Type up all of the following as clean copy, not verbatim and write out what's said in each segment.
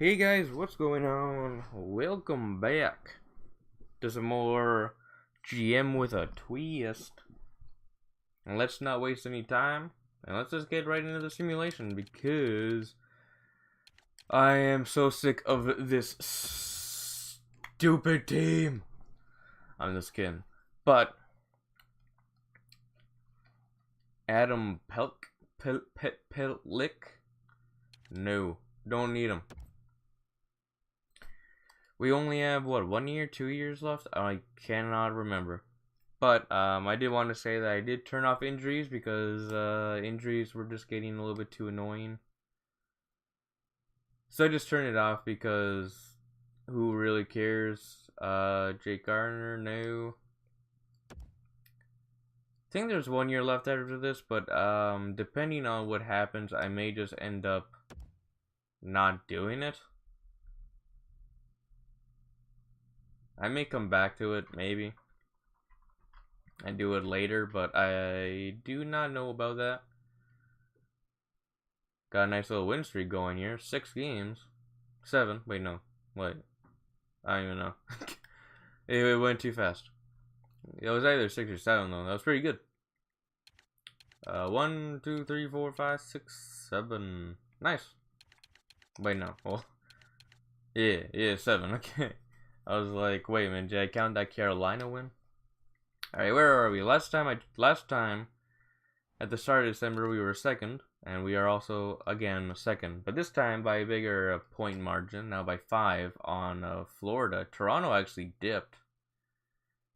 Hey guys, what's going on? Welcome back to some more GM with a twist. And let's not waste any time, and let's just get right into the simulation because I am so sick of this stupid team. I'm just kidding. But Adam Pellick? No, don't need him. We only have, what, 1 year, 2 years left? I cannot remember. But I did want to say that I did turn off injuries because injuries were just getting a little bit too annoying. So I just turned it off because who really cares? Jake Gardner, no. I think there's 1 year left after this, but depending on what happens, I may just end up not doing it. I may come back to it, maybe, and do it later, but I do not know about that. Got a nice little win streak going here. 6 games. 7. Wait, no. Wait. I don't even know. It went too fast. It was either 6 or 7, though. That was pretty good. 1, 2, 3, 4, 5, 6, 7. Nice. Wait, no. Well, yeah, 7. Okay. I was like, wait a minute, did I count that Carolina win? Alright, where are we? Last time at the start of December we were second, and we are also again second, but this time by a bigger point margin, now by 5 on Florida. Toronto actually dipped,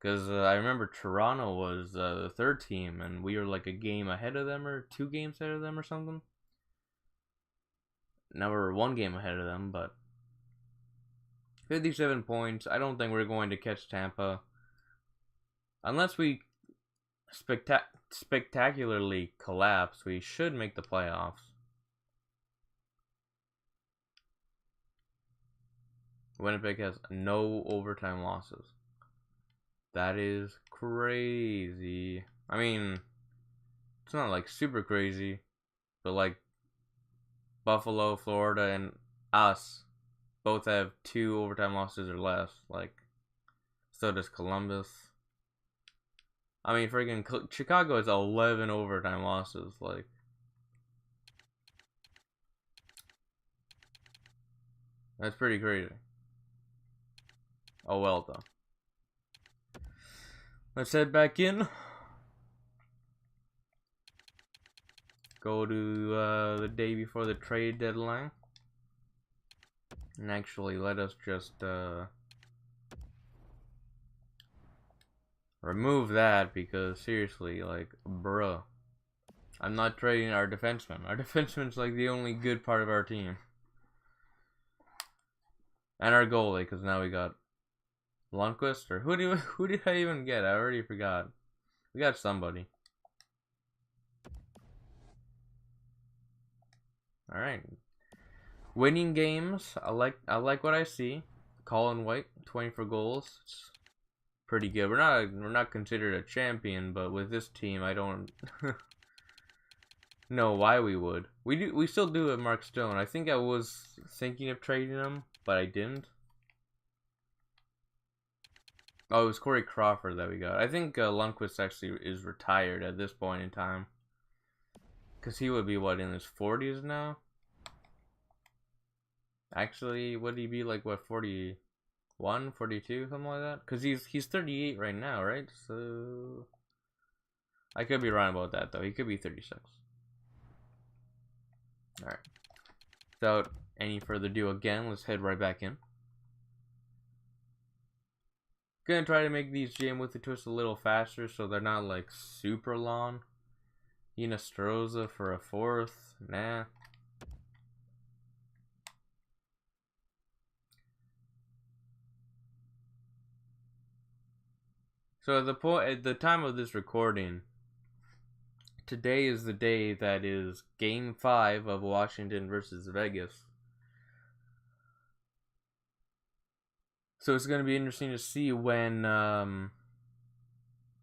because I remember Toronto was the third team, and we were like a game ahead of them, or 2 games ahead of them, or something. Now we're 1 game ahead of them, but 57 points. I don't think we're going to catch Tampa. Unless we spectacularly collapse, we should make the playoffs. Winnipeg has no overtime losses. That is crazy. I mean, it's not like super crazy, but like Buffalo, Florida, and us both have 2 overtime losses or less. Like, so does Columbus. I mean, freaking Chicago has 11 overtime losses. Like, that's pretty crazy. Oh well, though. Let's head back in. Go to the day before the trade deadline. And actually, let us just remove that, because seriously, like, bruh. I'm not trading our defenseman. Our defenseman's like the only good part of our team. And our goalie, because now we got Lundqvist, or who did I even get? I already forgot. We got somebody. Alright. Winning games. I like what I see. Colin White, 24 goals. It's pretty good. We're not considered a champion, but with this team, I don't know why we would. We still do have Mark Stone. I think I was thinking of trading him, but I didn't. Oh, it was Corey Crawford that we got. I think Lundqvist actually is retired at this point in time, because he would be, what, in his 40s now? Actually, would he be like, what, 41, 42, something like that? Because he's 38 right now, right? So I could be wrong about that, though. He could be 36. Alright. Without any further ado, again, let's head right back in. Gonna try to make these GM with the twist a little faster so they're not like super long. Stroza for a 4th. Nah. So at the time of this recording, today is the day that is Game 5 of Washington versus Vegas. So it's going to be interesting to see when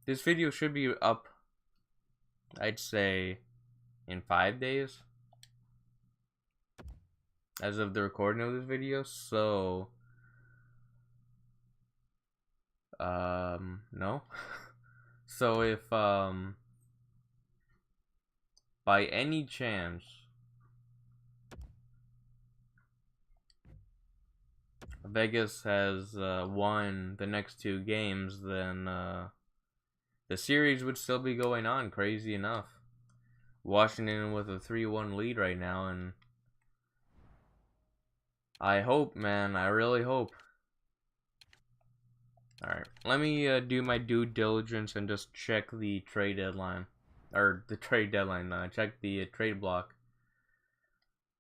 this video should be up, I'd say, in 5 days. as of the recording of this video. So, no. So if by any chance Vegas has won the next 2 games, then the series would still be going on. Crazy enough, Washington with a 3-1 lead right now, and I hope, man, I really hope. Alright, let me do my due diligence and just check the trade deadline. Or the trade deadline, check the trade block.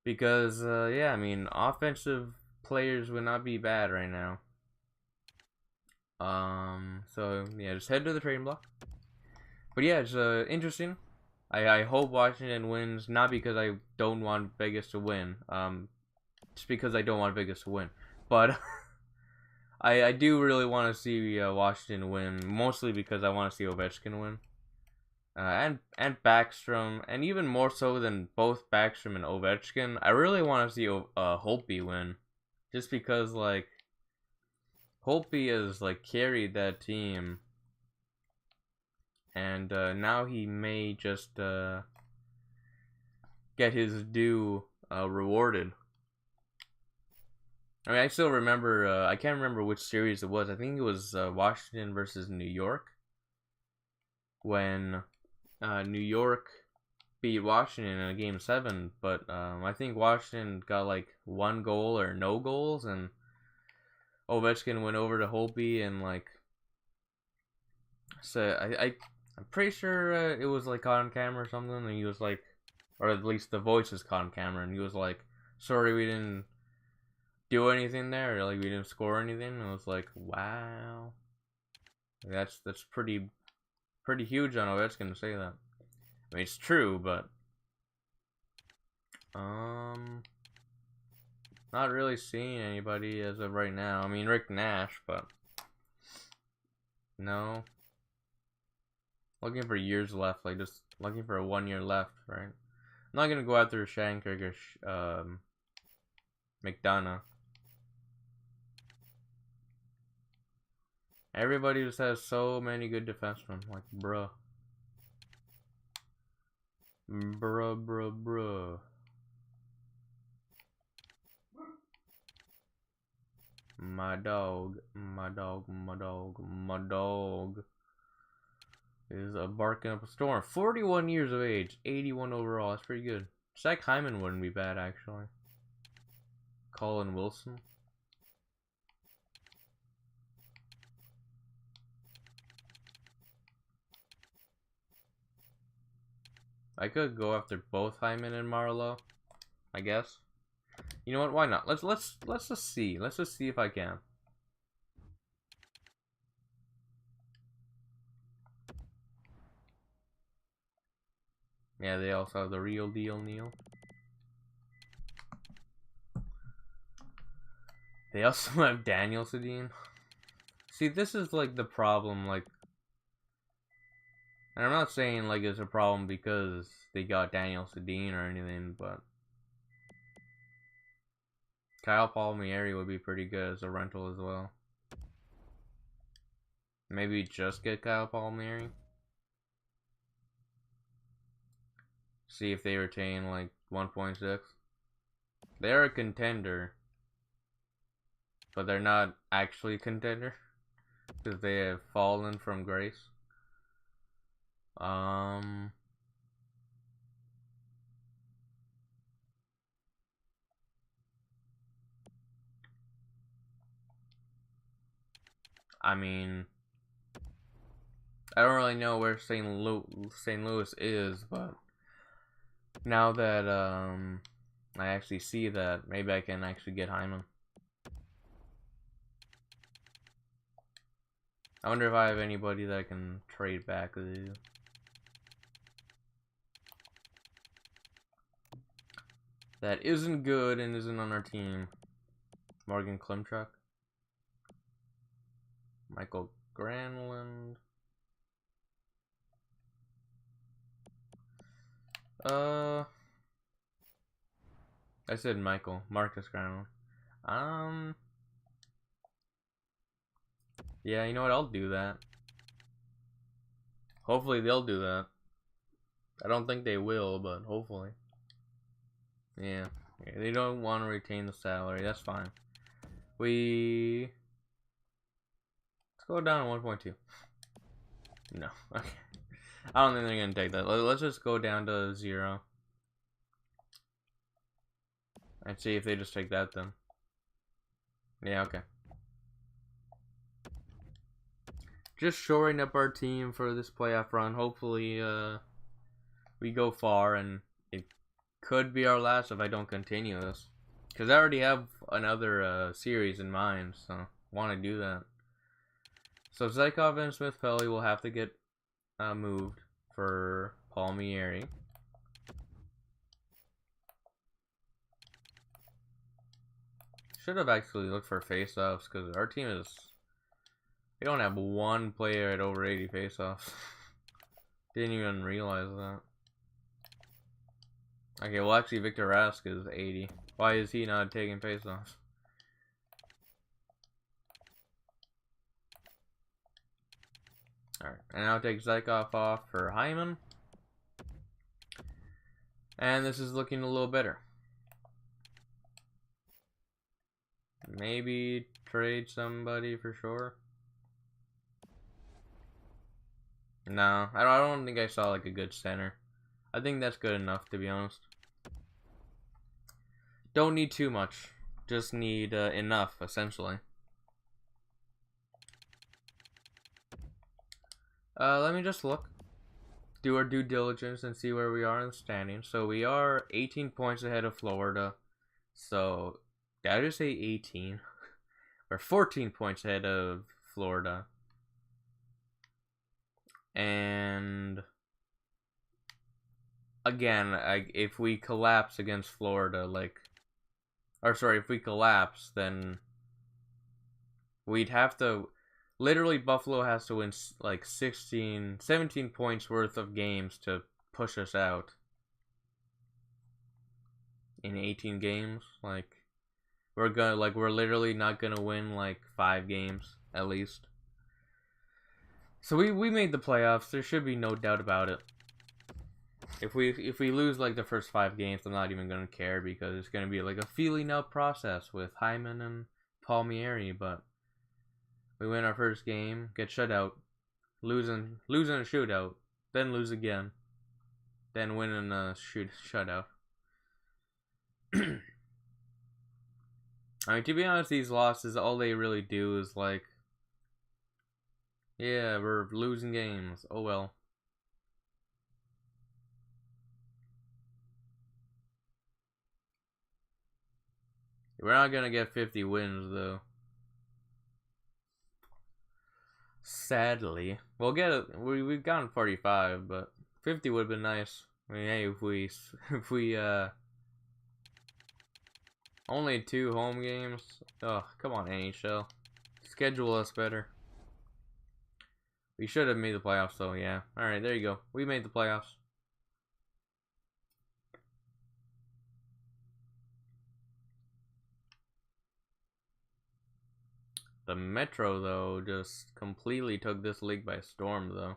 Because, yeah, I mean, offensive players would not be bad right now. So, yeah, just head to the trading block. But yeah, it's interesting. I hope Washington wins, not because I don't want Vegas to win. Just because I don't want Vegas to win. But I do really want to see Washington win, mostly because I want to see Ovechkin win. And Backstrom, and even more so than both Backstrom and Ovechkin, I really want to see Holtby win. Just because, like, Holtby has, like, carried that team. And now he may just get his due rewarded. I mean, I still remember, I can't remember which series it was. I think it was Washington versus New York. When New York beat Washington in a Game 7. But I think Washington got like 1 goal or no goals. And Ovechkin went over to Holtby and like... So I'm pretty sure it was like on camera or something. And he was like... Or at least the voice was on camera. And he was like, sorry we didn't do anything there, or like we didn't score anything. And I was like, wow, that's pretty huge on Ovechkin to say that. I mean, it's true, but not really seeing anybody as of right now. I mean, Rick Nash, but no. Looking for years left, like just looking for a 1 year left, right? I'm not gonna go after Shanker or McDonough. Everybody just has so many good defensemen. Like, bruh. Bruh. My dog is barking up a storm. 41 years of age, 81 overall. That's pretty good. Zach Hyman wouldn't be bad, actually. Colin Wilson. I could go after both Hyman and Marlowe, I guess. You know what? Why not? Let's just see. Let's just see if I can. Yeah, they also have the real deal Neil. They also have Daniel Sedin. See, this is like the problem, like, and I'm not saying like it's a problem because they got Daniel Sedin or anything, but Kyle Palmieri would be pretty good as a rental as well. Maybe just get Kyle Palmieri. See if they retain like 1.6. They're a contender, but they're not actually a contender because they have fallen from grace. I mean, I don't really know where St. Louis is, but now that I actually see that, maybe I can actually get Hyman. I wonder if I have anybody that I can trade back with you. That isn't good and isn't on our team. Morgan Klimchuk. Michael Granlund. I said Michael. Marcus Granola. Yeah, you know what? I'll do that. Hopefully they'll do that. I don't think they will, but hopefully. Yeah. They don't want to retain the salary. That's fine. Let's go down to 1.2. No. Okay. I don't think they're going to take that. Let's just go down to 0. And see if they just take that then. Yeah, okay. Just shoring up our team for this playoff run. Hopefully, we go far, and it could be our last if I don't continue this. Because I already have another series in mind, so want to do that. So Zykov and Smith-Pelly will have to get moved for Palmieri. Should have actually looked for face-offs, because our team is... We don't have one player at over 80 face-offs. Didn't even realize that. Okay, well actually Victor Rask is 80. Why is he not taking face-offs? Alright, and I'll take Zykov off for Hyman. And this is looking a little better. Maybe trade somebody for sure. No, I don't think I saw like a good center. I think that's good enough, to be honest. Don't need too much. Just need enough, essentially. Let me just look. Do our due diligence and see where we are in the standings. So we are 18 points ahead of Florida. So, did I just say 18? We're 14 points ahead of Florida. And again, if we collapse against Florida, if we collapse, then we'd have to, literally Buffalo has to win like 17 points worth of games to push us out in 18 games. Like, we're literally not gonna win like 5 games at least. So we made the playoffs. There should be no doubt about it. If we lose like the first 5 games, I'm not even gonna care, because it's gonna be like a feeling out process with Hyman and Palmieri. But we win our first game, get shut out, losing a shootout, then lose again, then winning a shutout. I mean, to be honest, these losses, all they really do is like, yeah, we're losing games. Oh well. We're not gonna get 50 wins though. Sadly, we'll get it. We've gotten 45, but 50 would have been nice. I mean, hey, if we only 2 home games. Oh, come on, NHL, schedule us better. We should have made the playoffs though. Yeah. All right, there you go. We made the playoffs. The Metro, though, just completely took this league by storm, though.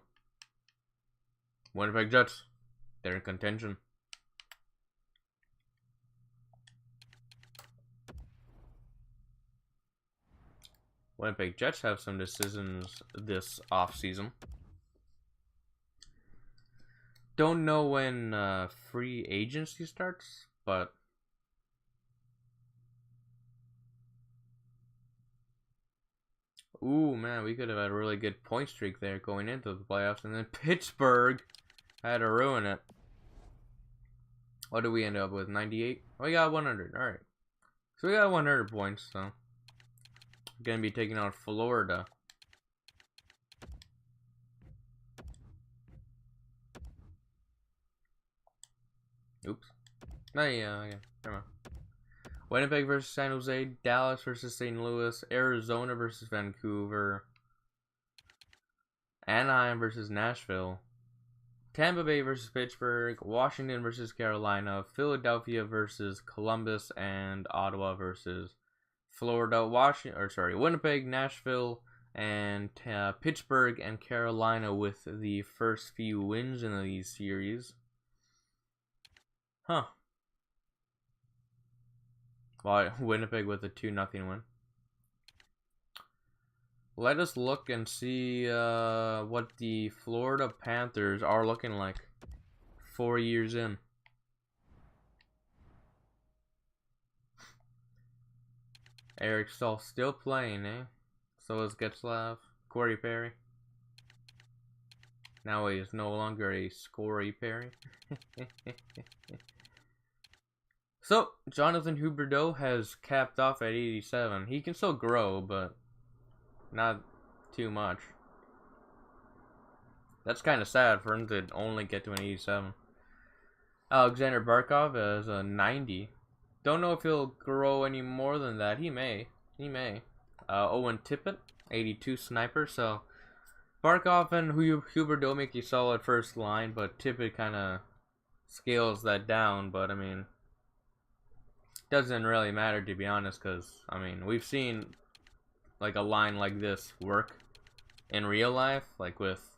Winnipeg Jets, they're in contention. Winnipeg Jets have some decisions this offseason. Don't know when free agency starts, but ooh, man, we could have had a really good point streak there going into the playoffs, and then Pittsburgh had to ruin it. What did we end up with? 98? Oh, we got 100. All right. So we got 100 points, so we're going to be taking on Florida. Oops. No, yeah, okay. Never mind. Winnipeg versus San Jose, Dallas versus St. Louis, Arizona versus Vancouver, Anaheim versus Nashville, Tampa Bay versus Pittsburgh, Washington versus Carolina, Philadelphia versus Columbus, and Ottawa versus Florida. Winnipeg, Nashville, and Pittsburgh and Carolina with the first few wins in these series. Huh. Well, Winnipeg with a 2-0 win. Let us look and see what the Florida Panthers are looking like 4 years in. Eric Staal still playing, eh? So is Getzlav, Corey Perry. Now he is no longer a Scorey Perry. So, Jonathan Huberdeau has capped off at 87. He can still grow, but not too much. That's kind of sad for him to only get to an 87. Alexander Barkov is a 90. Don't know if he'll grow any more than that. He may. Owen Tippett, 82 sniper. So Barkov and Huberdeau make a solid first line, but Tippett kind of scales that down. But I mean, doesn't really matter, to be honest, because I mean, we've seen like a line like this work in real life, like with,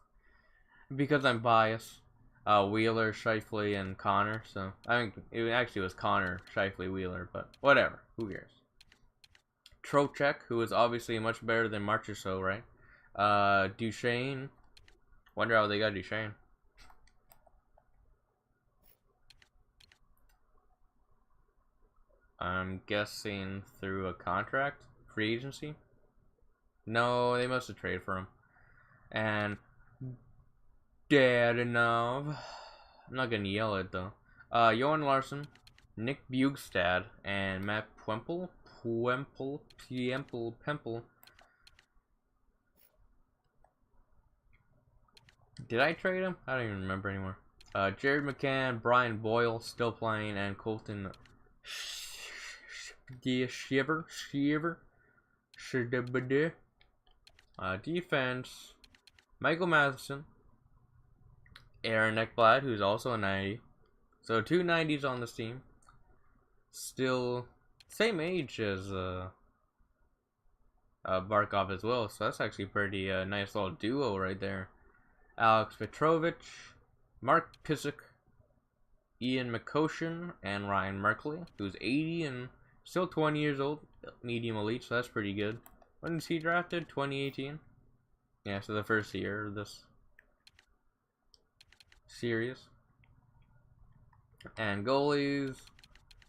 because I'm biased, Wheeler, Scheifele, and Connor. So I think it actually was Connor, Scheifele, Wheeler, but whatever, who cares. Trocheck, who is obviously much better than Marchessault, right? Duchesne, wonder how they got Duchesne. I'm guessing through a contract, free agency. No, they must have traded for him. And Dadonov, I'm not gonna yell it though. Johan Larsson, Nick Bjugstad, and Matt Pemple. Did I trade him? I don't even remember anymore. Jared McCann, Brian Boyle still playing, and Colton Shiver. Defense, Michael Matheson, Aaron Ekblad, who's also a 90. So 2 90s on this team. Still same age as Barkov as well. So that's actually pretty nice little duo right there. Alex Petrovich, Mark Pissick, Ian McCoshen, and Ryan Merkley, who's 80 and still 20 years old, medium elite, so that's pretty good. When was he drafted? 2018? Yeah, so the first year of this series. And goalies,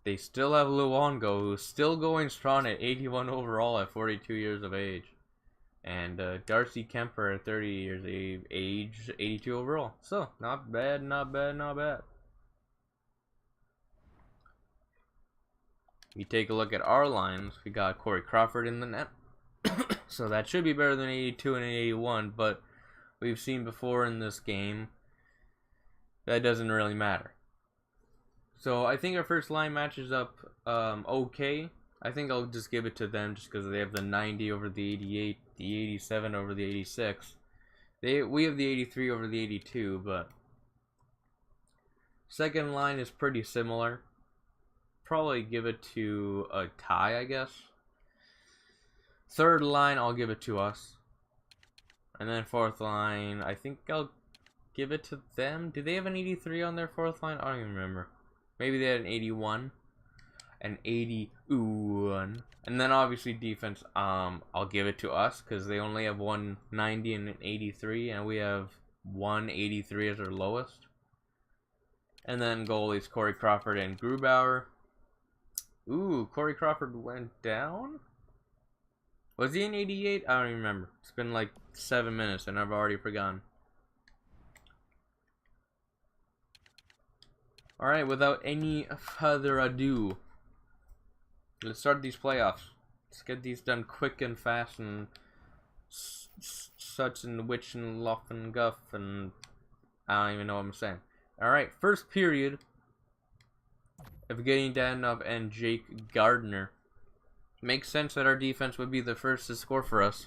they still have Luongo, who's still going strong at 81 overall at 42 years of age. And Darcy Kemper at 30 years of age, 82 overall. So, not bad. We take a look at our lines. We got Corey Crawford in the net. So that should be better than 82 and 81, but we've seen before in this game that doesn't really matter. So I think our first line matches up okay. I think I'll just give it to them just because they have the 90 over the 88, the 87 over the 86. We have the 83 over the 82, but second line is pretty similar. Probably give it to a tie, I guess. Third line, I'll give it to us. And then fourth line, I think I'll give it to them. Do they have an 83 on their fourth line? I don't even remember. Maybe they had an 81. An 81. And then obviously defense, I'll give it to us because they only have 190 and an 83, and we have 183 as our lowest. And then goalies, Corey Crawford and Grubauer. Ooh, Corey Crawford went down? Was he in 88? I don't even remember. It's been like 7 minutes and I've already forgotten. Alright, without any further ado, let's start these playoffs. Let's get these done quick and fast and such and which and luff and guff and I don't even know what I'm saying. Alright, first period. Evgeny Dadonov and Jake Gardner. Makes sense that our defense would be the first to score for us.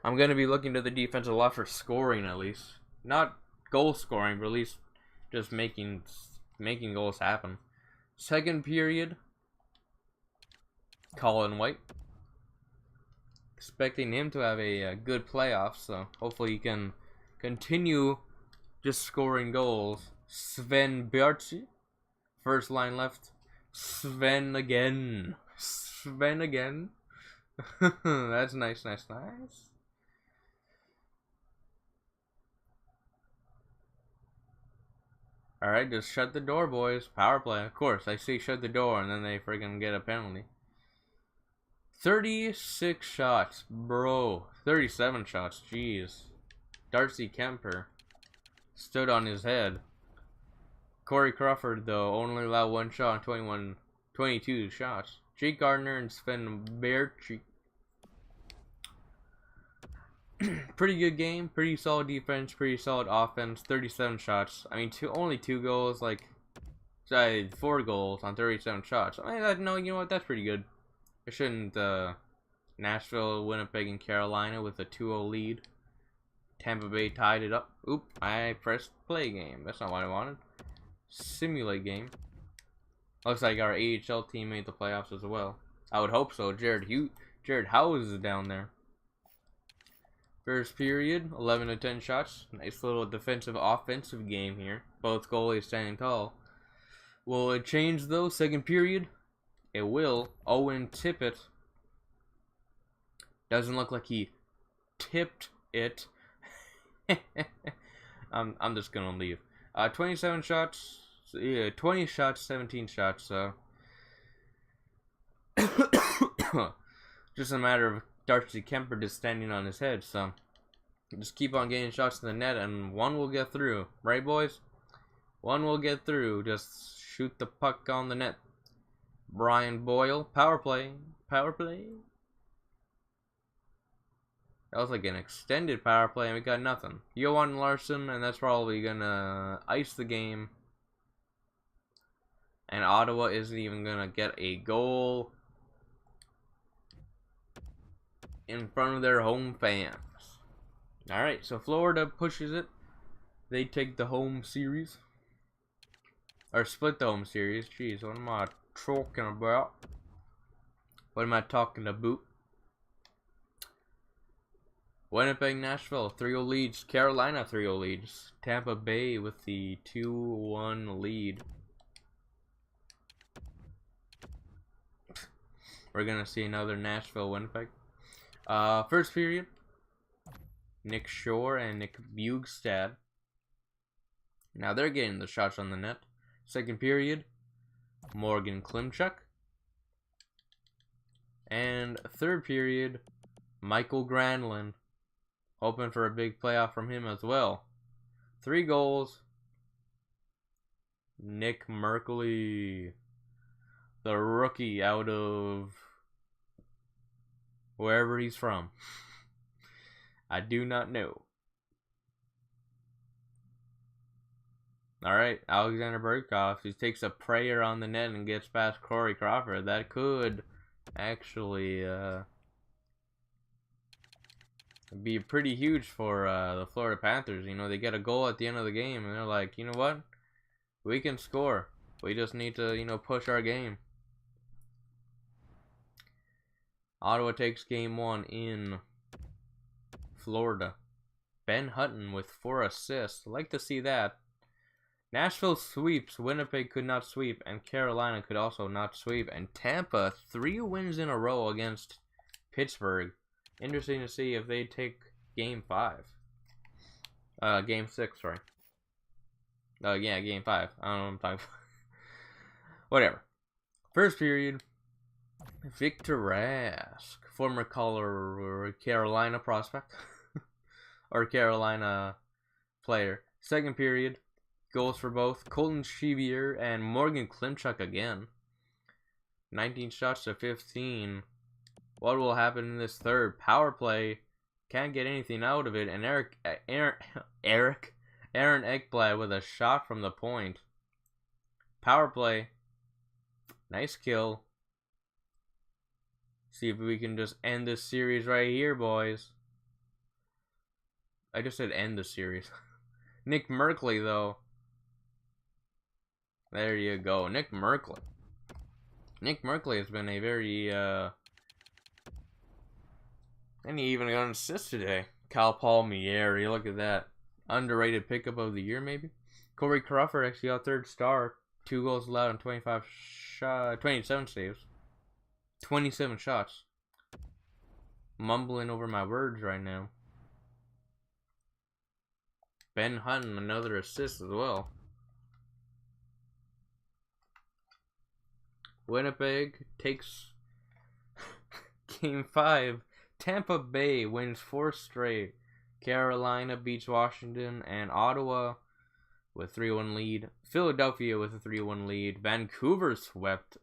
I'm going to be looking to the defense a lot for scoring at least. Not goal scoring, but at least just making goals happen. Second period, Colin White. Expecting him to have a good playoff, so hopefully he can continue just scoring goals. Sven Bjartzi, first line left. Sven again. Sven again. That's nice. Alright, just shut the door, boys. Power play. Of course, I say shut the door, and then they friggin' get a penalty. 36 shots, bro. 37 shots, jeez. Darcy Kemper stood on his head. Corey Crawford, though, only allowed 1 shot on 22 shots. Jake Gardner and Sven Bjartzi. Pretty good game, pretty solid defense, pretty solid offense. 37 shots. I mean, only 2 goals, like 4 goals on 37 shots. I mean, no, you know what? That's pretty good. I shouldn't. Nashville, Winnipeg, and Carolina with a 2-0 lead. Tampa Bay tied it up. Oop! I pressed play game. That's not what I wanted. Simulate game. Looks like our AHL team made the playoffs as well. I would hope so. Jared Howes is down there. First period, 11 to 10 shots. Nice little defensive offensive game here. Both goalies standing tall. Will it change though? Second period, it will. Owen Tippett doesn't look like he tipped it. I'm just gonna leave. 27 shots. Yeah, 20 shots, 17 shots. So just a matter of Darcy Kemper just standing on his head. So just keep on getting shots in the net, and one will get through, right, boys? One will get through. Just shoot the puck on the net. Brian Boyle, power play. That was like an extended power play, and we got nothing. Johan Larsson, and that's probably gonna ice the game. And Ottawa isn't even gonna get a goal in front of their home fans. Alright, so Florida pushes it. They take the home series. Or split the home series. Jeez, what am I talking about? What am I talking about? Winnipeg, Nashville, 3-0 leads. Carolina, 3-0 leads. Tampa Bay with the 2-1 lead. We're going to see another Nashville-Winnipeg. First period, Nick Shore and Nick Bugstad. Now they're getting the shots on the net. Second period, Morgan Klimchuk. And third period, Michael Granlund. Hoping for a big playoff from him as well. 3 goals. Nick Merkley, the rookie out of wherever he's from. I do not know. Alright, Alexander Burkhoff. He takes a prayer on the net and gets past Corey Crawford. That could actually be pretty huge for the Florida Panthers. You know, they get a goal at the end of the game, and they're like, you know what? We can score. We just need to, you know, push our game. Ottawa takes game 1 in Florida. Ben Hutton with 4 assists. I'd like to see that. Nashville sweeps. Winnipeg could not sweep, and Carolina could also not sweep. And Tampa, 3 wins in a row against Pittsburgh. Interesting to see if they take game 5. Game 6, sorry. Yeah, game 5. I don't know what I'm talking about. Whatever. First period, Victor Rask, former Carolina prospect. Or Carolina player. Second period, goals for both Colton Sceviour and Morgan Klimchuk again. 19 shots to 15. What will happen in this third? Power play. Can't get anything out of it. And Aaron Ekblad with a shot from the point. Power play. Nice kill. See if we can just end this series right here, boys. I just said end the series. Nick Merkley, though. There you go. Nick Merkley. Nick Merkley has been a very, and he even got an assist today. Kyle Palmieri, look at that. Underrated pickup of the year, maybe? Corey Crawford actually got third star. 2 goals allowed and 27 saves. 27 shots. Mumbling over my words right now. Ben Hutton, another assist as well. Winnipeg takes Game 5. Tampa Bay wins 4 straight. Carolina beats Washington, and Ottawa with 3-1 lead. Philadelphia with a 3-1 lead. Vancouver swept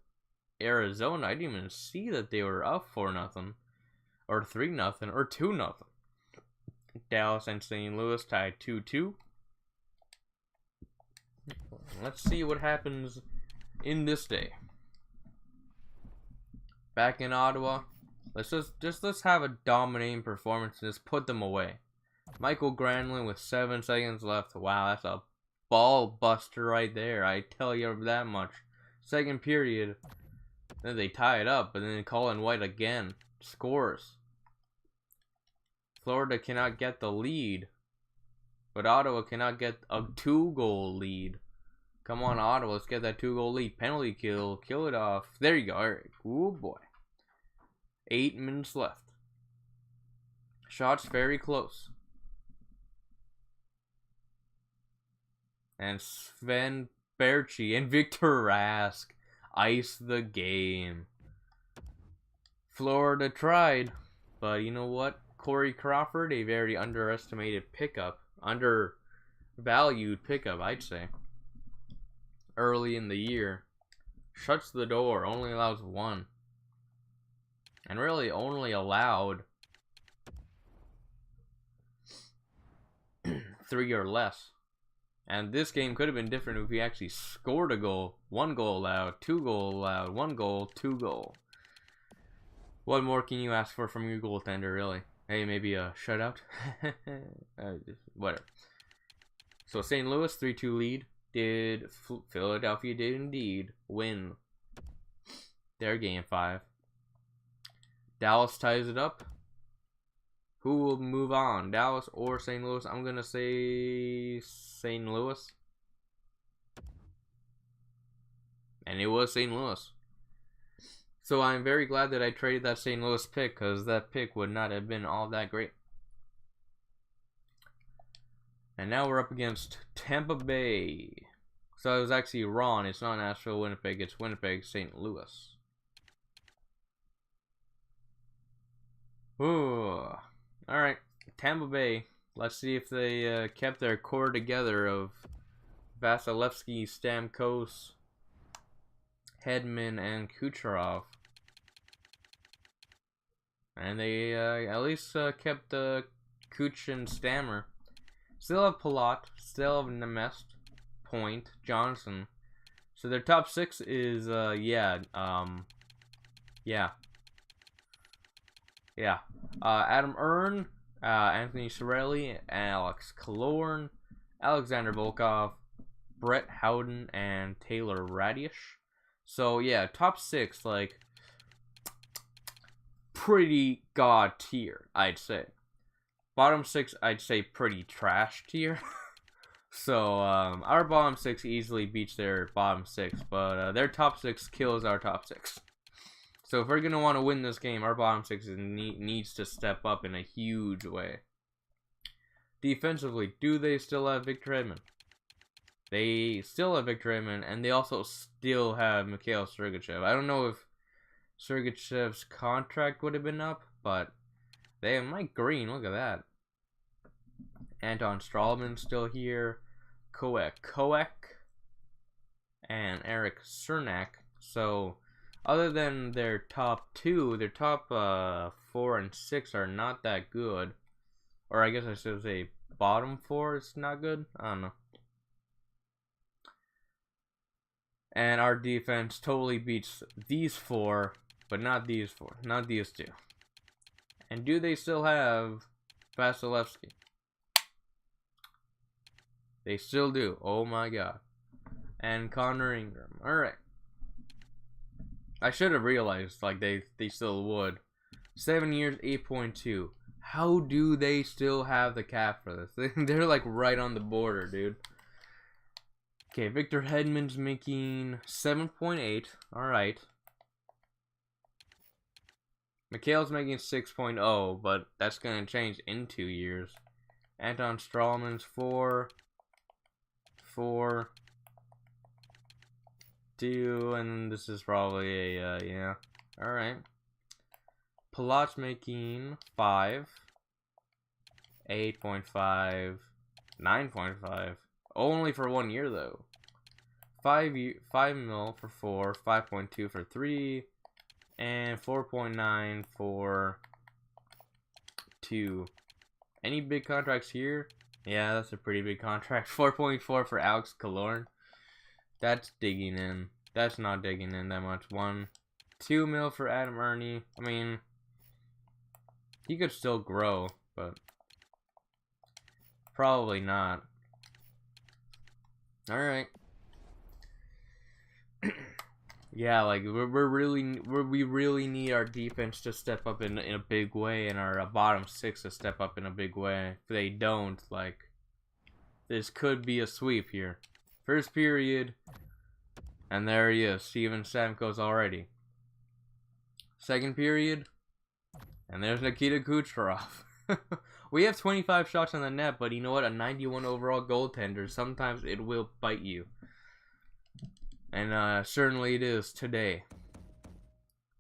Arizona. I didn't even see that they were up 4-0 or 3-0 or 2-0. Dallas and St. Louis tied 2-2. Let's see what happens in this day. Back in Ottawa, let's have a dominating performance and just put them away. Michael Granlund with 7 seconds left. Wow, that's a ball buster right there. I tell you that much. Second period, then they tie it up, but then Colin White again scores. Florida cannot get the lead, but Ottawa cannot get a 2-goal lead. Come on, Ottawa, let's get that 2-goal lead. Penalty kill, kill it off. There you go. All right. Oh boy. 8 minutes left. Shots very close. And Sven Berchi and Victor Rask ice the game. Florida tried, but you know what? Corey Crawford, a very underestimated pickup. Undervalued pickup, I'd say. Early in the year. Shuts the door, only allows 1. And really only allowed 3 or less. And this game could have been different if we actually scored a goal. 1 goal allowed, 2 goal allowed, 1 goal, 2 goal. What more can you ask for from your goaltender, really? Hey, maybe a shutout? Whatever. So St. Louis 3-2 lead. Philadelphia did indeed win their Game 5. Dallas ties it up. Who will move on? Dallas or St. Louis? I'm going to say St. Louis. And it was St. Louis. So I'm very glad that I traded that St. Louis pick, because that pick would not have been all that great. And now we're up against Tampa Bay. So I was actually wrong. It's not Nashville, Winnipeg. It's Winnipeg, St. Louis. Ooh. Alright. Tampa Bay. Let's see if they kept their core together of Vasilevsky, Stamkos, Hedman, and Kucherov. And they at least kept Kuch and Stammer. Still have Palat, still have Nemest, Point, Johnson. So their top 6 is, Adam Earn, Anthony Cirelli, Alex Killorn, Alexander Volkov, Brett Howden, and Taylor Radish. So yeah, top 6, like, pretty god tier, I'd say. Bottom 6, I'd say pretty trash tier. So, our bottom 6 easily beats their bottom 6, but their top 6 kills our top 6. So if we're going to want to win this game, our bottom 6 needs to step up in a huge way. Defensively, do they still have Victor Hedman? They still have Victor Hedman, and they also still have Mikhail Sergachev. I don't know if Sergachev's contract would have been up, but they have Mike Green, look at that. Anton Strawman's still here. Koek, and Eric Cernak. So, other than their top 2, their top 4 and 6 are not that good. Or I guess I should say bottom 4 is not good. I don't know. And our defense totally beats these 4, but not these 4. Not these 2. And do they still have Vasilevsky? They still do. Oh my god. And Connor Ingram. Alright. I should have realized, like, they still would. 7 years, 8.2. How do they still have the cap for this? They're, like, right on the border, dude. Okay, Victor Hedman's making 7.8. Alright. Mikhail's making 6.0, but that's going to change in 2 years. Anton Strawman's 4. 4. 2, and this is probably a, yeah. Alright. Palat's making 5. 8.5. 9.5. Only for 1 year, though. 5 mil for 4. 5.2 for 3. And 4.9 for 2. Any big contracts here? Yeah, that's a pretty big contract. 4.4 for Alex Killorn. That's digging in. That's not digging in that much. 2 mil for Adam Ernie. I mean, he could still grow, but probably not. Alright. Yeah, like we really need our defense to step up in a big way, and our bottom 6 to step up in a big way. If they don't, like, this could be a sweep here. First period, and there he is, Steven Stamkos already. Second period, and there's Nikita Kucherov. We have 25 shots on the net, but you know what? A 91 overall goaltender, sometimes it will bite you. And certainly it is today.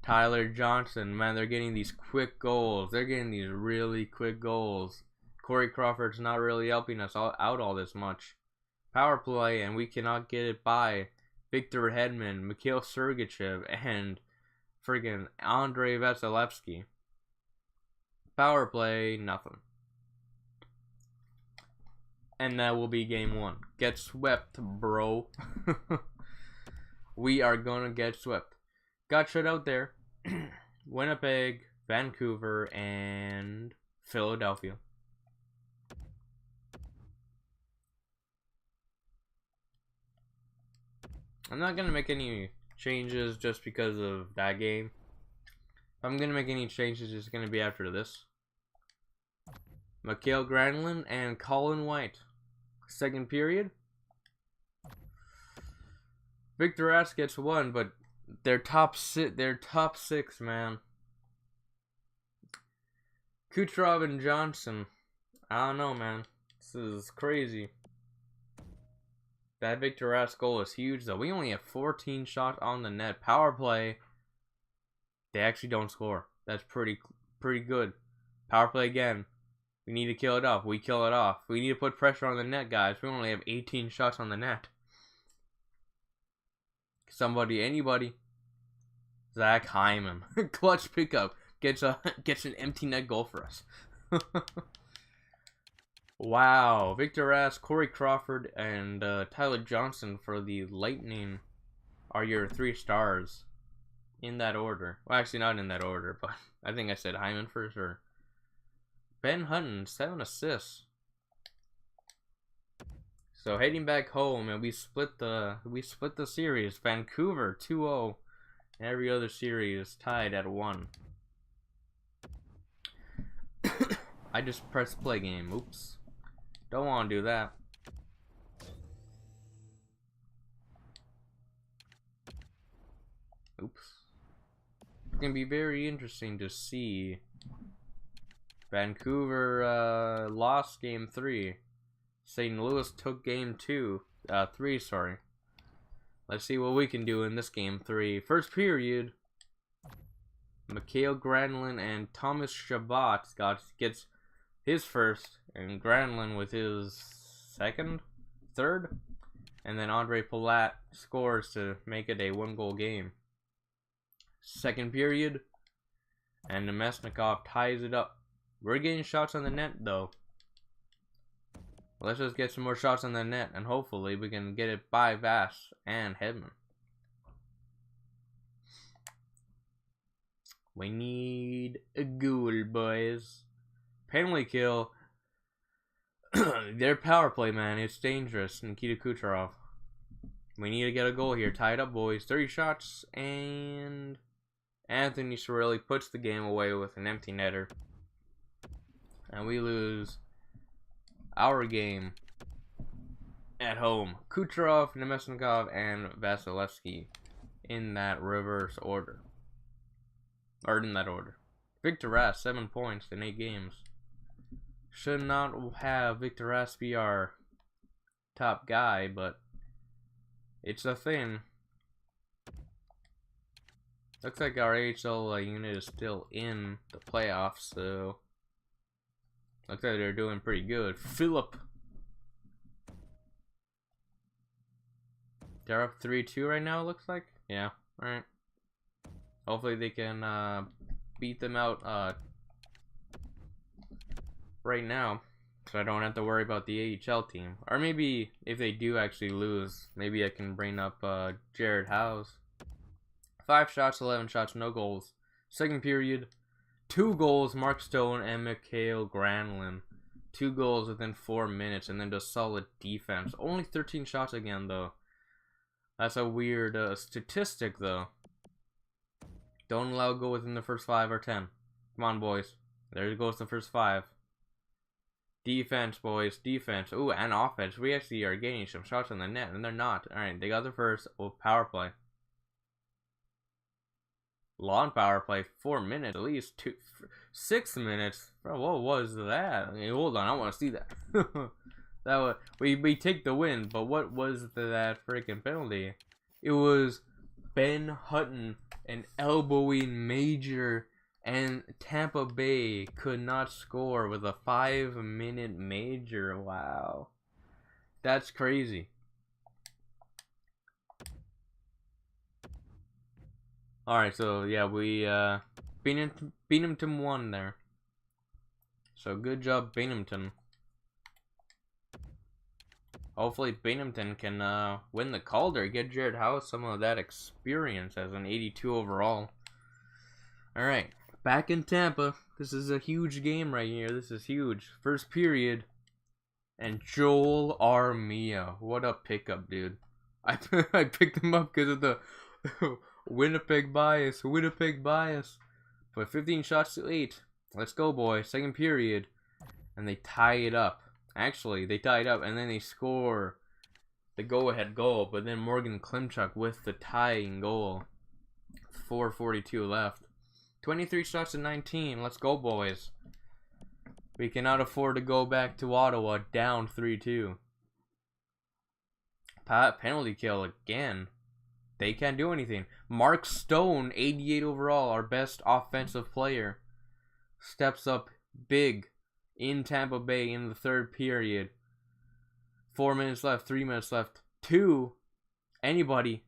Tyler Johnson, man, they're getting these quick goals. They're getting these really quick goals. Corey Crawford's not really helping us out all this much. Power play, and we cannot get it by Victor Hedman, Mikhail Sergachev, and friggin' Andrei Vasilevsky. Power play, nothing. And that will be game 1. Get swept, bro. We are gonna get swept. Got shut out there. Winnipeg, Vancouver, and Philadelphia. I'm not gonna make any changes just because of that game. If I'm gonna make any changes, it's gonna be after this. Mikael Granlund and Colin White. Second period. Victor Rask gets 1, but they're top 6, man. Kucherov and Johnson. I don't know, man. This is crazy. That Victor Rask goal is huge, though. We only have 14 shots on the net. Power play. They actually don't score. That's pretty good. Power play again. We need to kill it off. We kill it off. We need to put pressure on the net, guys. We only have 18 shots on the net. Somebody, anybody. Zach Hyman. Clutch pickup. Gets an empty net goal for us. Wow. Victor Rask, Corey Crawford, and Tyler Johnson for the Lightning are your 3 stars. In that order. Well, actually not in that order, but I think I said Hyman for sure. Ben Hutton, 7 assists. So heading back home, and we split the series. Vancouver 2-0. Every other series tied at 1. I just pressed play game. Oops. Don't want to do that. Oops. It's gonna be very interesting to see. Vancouver lost game 3. St. Louis took game 3, sorry. Let's see what we can do in this game 3. First period. Mikael Granlund and Thomas Chabot gets his first, and Granlund with his second, third, and then Andre Palat scores to make it a 1-goal game. Second period, and Nemesnikov ties it up. We're getting shots on the net, though. Let's just get some more shots on the net, and hopefully we can get it by Vass and Hedman. We need a goal, boys. Penalty kill. Their power play, man, it's dangerous. Nikita Kucherov. We need to get a goal here. Tied up, boys. 30 shots, and Anthony Cirelli puts the game away with an empty netter. And we lose our game at home. Kucherov, Nemesnikov, and Vasilevsky in that reverse order. Or in that order. Victor Rask, 7 points in 8 games. Should not have Victor Rask be our top guy, but it's a thing. Looks like our AHL unit is still in the playoffs, so looks like they're doing pretty good. Philip. They're up 3-2 right now, it looks like. Yeah, alright. Hopefully they can beat them out right now, so I don't have to worry about the AHL team. Or maybe if they do actually lose, maybe I can bring up Jared House. 5 shots, 11 shots, no goals. Second period, 2 goals, Mark Stone and Mikael Granlund. 2 goals within 4 minutes, and then just solid defense. Only 13 shots again, though. That's a weird statistic, though. Don't allow a goal within the first 5 or 10. Come on, boys. There goes the first 5. Defense, boys. Defense. Ooh, and offense. We actually are getting some shots on the net, and they're not. Alright, they got the first power play. Long power play. 4 minutes, at least. 6 minutes. Bro, what was that? I mean, hold on, I want to see that. That was, we take the win, but what was that freaking penalty? It was Ben Hutton and elbowing Major, and Tampa Bay could not score with a 5-minute Major. Wow, that's crazy. All right, so yeah, we Binghamton won there. So good job, Binghamton. Hopefully Binghamton can win the Calder, get Jared House some of that experience as an 82 overall. Alright, back in Tampa. This is a huge game right here. This is huge. First period. And Joel Armia. What a pickup, dude. I picked him up because of the Winnipeg bias. Winnipeg bias. But 15 shots to 8. Let's go, boys. Second period. And they tie it up. Actually, they tied up, and then they score the go-ahead goal. But then Morgan Klimchuk with the tying goal. 4:42 left. 23 shots to 19. Let's go, boys. We cannot afford to go back to Ottawa down 3-2. Penalty kill again. They can't do anything. Mark Stone, 88 overall, our best offensive player, steps up big in Tampa Bay in the third period. 4 minutes left, 3 minutes left. 2. Anybody.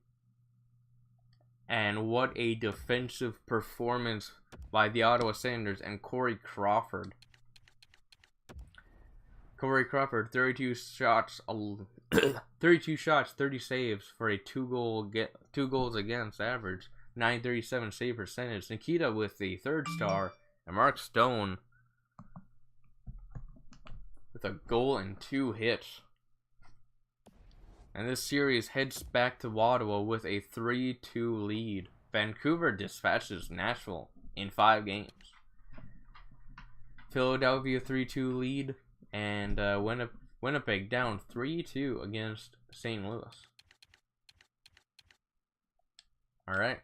And what a defensive performance by the Ottawa Senators and Corey Crawford. Corey Crawford, 32 shots, 32 shots, 30 saves for a 2 goals against average, 937 save percentage. Nikita with the 3rd star, and Mark Stone with a goal and 2 hits. And this series heads back to Ottawa with a 3-2 lead. Vancouver dispatches Nashville in 5 games. Philadelphia 3-2 lead, and Winnipeg down 3-2 against St. Louis. Alright,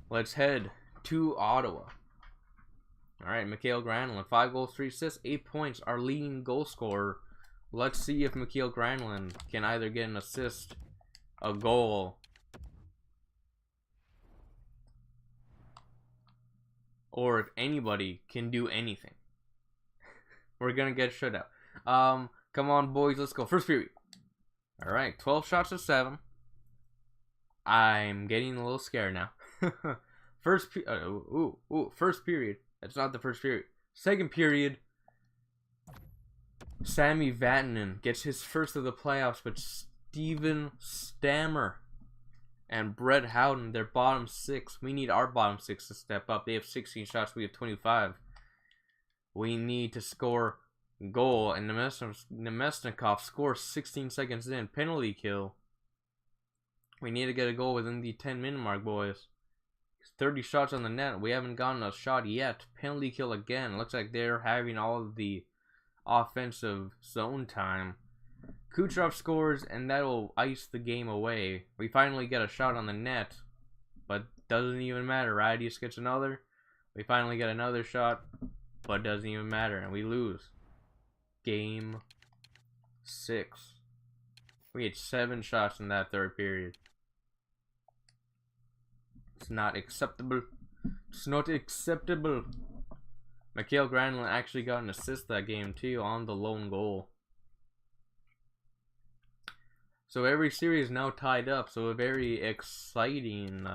let's head to Ottawa. Alright, Mikael Granlund, 5 goals, 3 assists, 8 points, our leading goal scorer. Let's see if Mikael Granlund can either get an assist, a goal, or if anybody can do anything. We're gonna get shut out. Come on, boys, let's go. First period. Alright, 12 shots to 7. I'm getting a little scared now. First period. That's not the first period. Second period. Sammy Vatanen gets his first of the playoffs, but Steven Stammer and Brett Howden, their bottom 6. We need our bottom 6 to step up. They have 16 shots. We have 25. We need to score goal, and Nemesnikov scores 16 seconds in. Penalty kill. We need to get a goal within the 10-minute mark, boys. 30 shots on the net. We haven't gotten a shot yet. Penalty kill again. Looks like they're having all of the offensive zone time. Kucherov scores, and that'll ice the game away. We finally get a shot on the net, but doesn't even matter. Radius gets another. We finally get another shot, but doesn't even matter, and we lose. Game 6. We had 7 shots in that third period. It's not acceptable. It's not acceptable. Mikhail Granlund actually got an assist that game too on the lone goal. So every series is now tied up. So a very exciting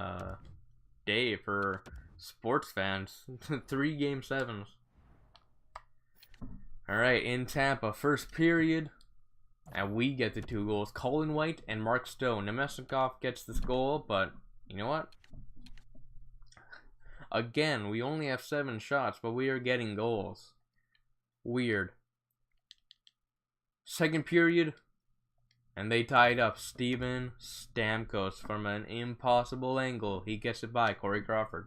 day for sports fans. 3 game 7s. Alright, in Tampa, first period. And we get the 2 goals. Colin White and Mark Stone. Nemesnikov gets this goal, but you know what? Again, we only have 7 shots, but we are getting goals. Weird. Second period, and they tied up. Steven Stamkos from an impossible angle. He gets it by Corey Crawford.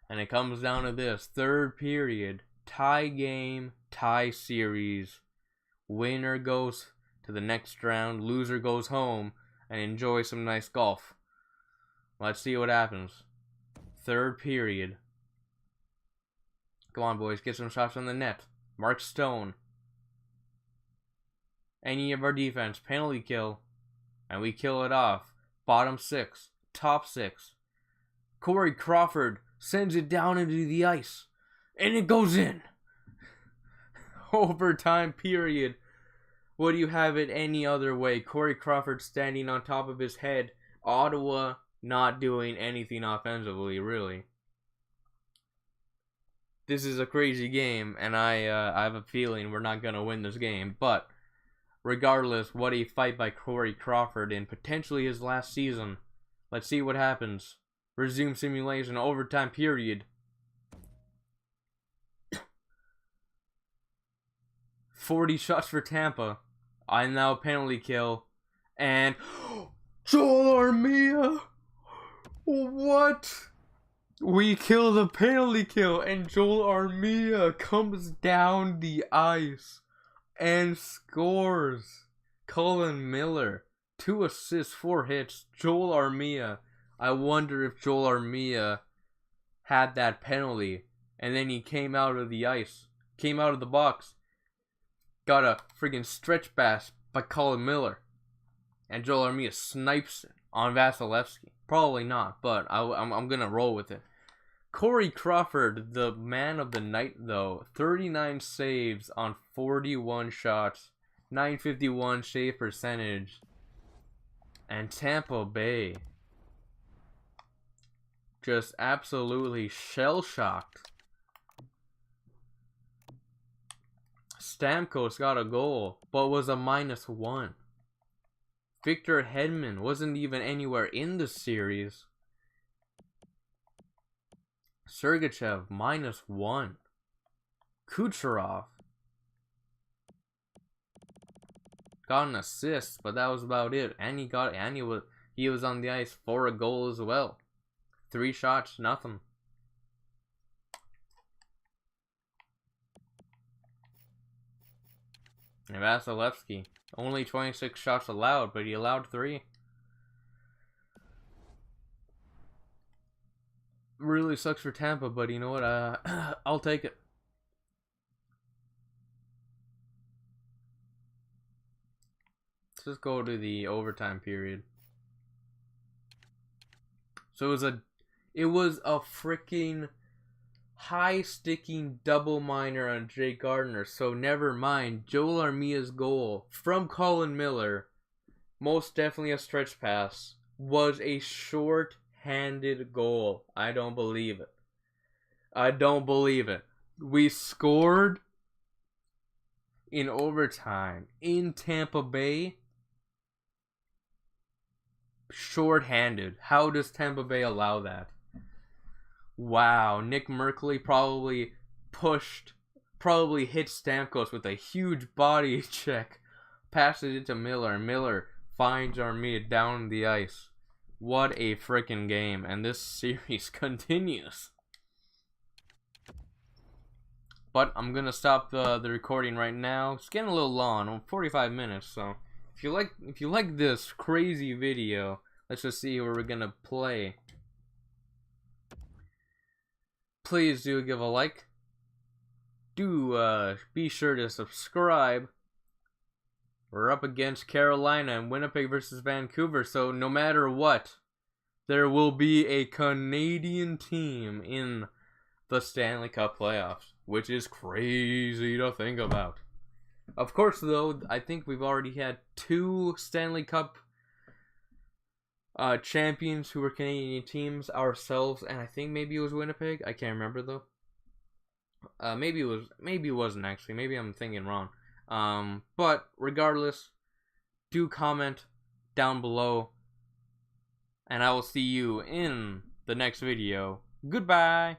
And it comes down to this. Third period, tie game, tie series. Winner goes to the next round. Loser goes home and enjoys some nice golf. Let's see what happens. Third period. Come on, boys. Get some shots on the net. Mark Stone. Any of our defense. Penalty kill. And we kill it off. Bottom 6. Top 6. Corey Crawford sends it down into the ice. And it goes in. Overtime period. Would you have it any other way? Corey Crawford standing on top of his head. Ottawa not doing anything offensively, really. This is a crazy game, and I have a feeling we're not going to win this game. But regardless, what a fight by Corey Crawford in potentially his last season. Let's see what happens. Resume simulation, overtime period. 40 shots for Tampa. I now penalty kill. And Joel Armia! What? We kill the penalty kill, and Joel Armia comes down the ice and scores. Colin Miller, 2 assists, 4 hits. Joel Armia. I wonder if Joel Armia had that penalty, and then he came out of the ice, came out of the box, got a freaking stretch pass by Colin Miller, and Joel Armia snipes it on Vasilevsky. Probably not, but I'm going to roll with it. Corey Crawford, the man of the night, though. 39 saves on 41 shots. 951 save percentage. And Tampa Bay just absolutely shell-shocked. Stamkos got a goal, but was a -1. Victor Hedman wasn't even anywhere in the series. Sergachev, -1. Kucherov got an assist, but that was about it. And he was on the ice for a goal as well. 3 shots, nothing. And Vasilevsky, only 26 shots allowed, but he allowed 3. Really sucks for Tampa, but you know what? I'll take it. Let's just go to the overtime period. So it was a freaking high sticking double minor on Jake Gardiner. So never mind. Joel Armia's goal from Colin Miller, most definitely a stretch pass, was a short-handed goal. I don't believe it. I don't believe it. We scored in overtime in Tampa Bay. Short-handed. How does Tampa Bay allow that? Wow, Nick Merkley probably pushed probably hit Stamkos with a huge body check, passes it to Miller, and Miller finds Armia down the ice. What a freaking game, and this series continues. But I'm gonna stop the recording right now. It's getting a little long, 45 minutes. So if you like this crazy video, let's just see what we're gonna play. Please do give a like. Do be sure to subscribe. We're up against Carolina and Winnipeg versus Vancouver, so no matter what, there will be a Canadian team in the Stanley Cup playoffs, which is crazy to think about. Of course, though, I think we've already had 2 Stanley Cup champions who were Canadian teams, ourselves, and I think maybe it was Winnipeg. I can't remember though. Maybe it wasn't actually. Maybe I'm thinking wrong. But regardless, do comment down below, and I will see you in the next video. Goodbye.